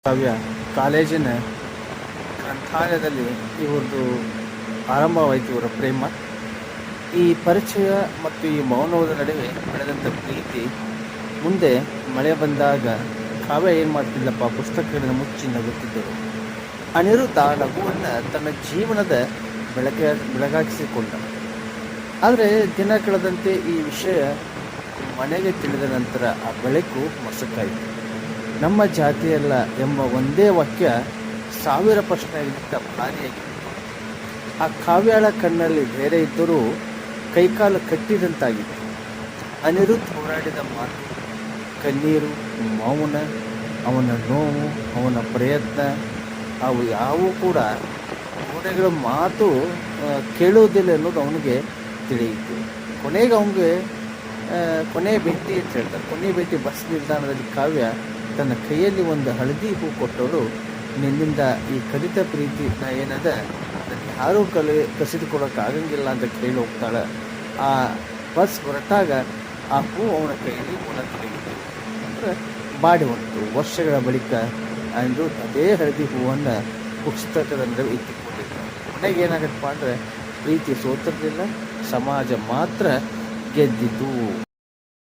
ಕಾವ್ಯ ಕಾಲೇಜಿನ ಗ್ರಂಥಾಲಯದಲ್ಲಿ ಇವ್ರದ್ದು ಆರಂಭವಾಯಿತು ಇವರ ಪ್ರೇಮ. ಈ ಪರಿಚಯ ಮತ್ತು ಈ ಮೌನದ ನಡುವೆ ಬೆಳೆದಂಥ ಪ್ರೀತಿ ಮುಂದೆ ಮಳೆ ಬಂದಾಗ ಕಾವ್ಯ ಏನು ಮಾಡ್ತಿಲ್ಲಪ್ಪ, ಪುಸ್ತಕಗಳನ್ನು ಮುಚ್ಚಿ ನಗುತ್ತಿದ್ದರು. ಅನಿರುದ್ಧ ನಗುವನ್ನು ತನ್ನ ಜೀವನದ ಬೆಳಗಾಗಿಸಿಕೊಂಡ. ಆದರೆ ದಿನ ಕಳೆದಂತೆ ಈ ವಿಷಯ ಮನೆಗೆ ತಿಳಿದ ನಂತರ ಆ ಬೆಳಕು ಮಸಕಾಯಿತು. ನಮ್ಮ ಜಾತಿಯಲ್ಲ ಎಂಬ ಒಂದೇ ವಾಕ್ಯ ಸಾವಿರ ಪ್ರಶ್ನೆಗಳಿಂದ ಭಾರಿಯಾಗಿತ್ತು. ಆ ಕಾವ್ಯಾಳ ಕಣ್ಣಲ್ಲಿ ಧೈರ್ಯ ಇದ್ದರೂ ಕೈಕಾಲು ಕಟ್ಟಿದಂತಾಗಿತ್ತು. ಅನಿರುದ್ಧ್ ಹೋರಾಡಿದ ಮಾತು, ಕಣ್ಣೀರು, ಮೌನ, ಅವನ ನೋವು, ಅವನ ಪ್ರಯತ್ನ, ಅವು ಯಾವೂ ಕೂಡ ಗೋಡೆಗಳ ಮಾತು ಕೇಳುವುದಿಲ್ಲ ಅನ್ನೋದು ಅವನಿಗೆ ತಿಳಿಯಿತು. ಕೊನೆಗೆ ಅವನಿಗೆ ಕೊನೆಯ ಭೇಟಿ ಅಂತ ಹೇಳ್ತಾರೆ. ಕೊನೆಯ ಭೇಟಿ ಬಸ್ ನಿಲ್ದಾಣದಲ್ಲಿ ಕಾವ್ಯ ತನ್ನ ಕೈಯಲ್ಲಿ ಒಂದು ಹಳದಿ ಹೂ ಕೊಟ್ಟವಳು, ನಿನ್ನಿಂದ ಈ ಕಲಿತ ಪ್ರೀತಿ ನಾ ಏನದ ಯಾರೂ ಕಸಿದುಕೊಳ್ಳೋಕ್ಕಾಗಂಗಿಲ್ಲ ಅಂತ ಕೇಳಿ ಹೋಗ್ತಾಳೆ. ಆ ಬಸ್ ಹೊರಟಾಗ ಆ ಹೂ ಅವನ ಕೈಯಲ್ಲಿ ಒಳತೊಡಗಿತು. ಅಂದರೆ ಬಾಡಿ ಹೊಂಟು. ವರ್ಷಗಳ ಬಳಿಕ ಅಂದು ಅದೇ ಹಳದಿ ಹೂವನ್ನು ಪುಸ್ತಕದ ನಡುವೆ ಇಟ್ಟುಕೊಂಡಿದ್ದ. ಕೊನೆಗೆ ಏನಾಗತ್ತಪ್ಪ ಅಂದರೆ ಪ್ರೀತಿ ಸೋತಿರಲಿಲ್ಲ, ಸಮಾಜ ಮಾತ್ರ ಗೆದ್ದಿತು.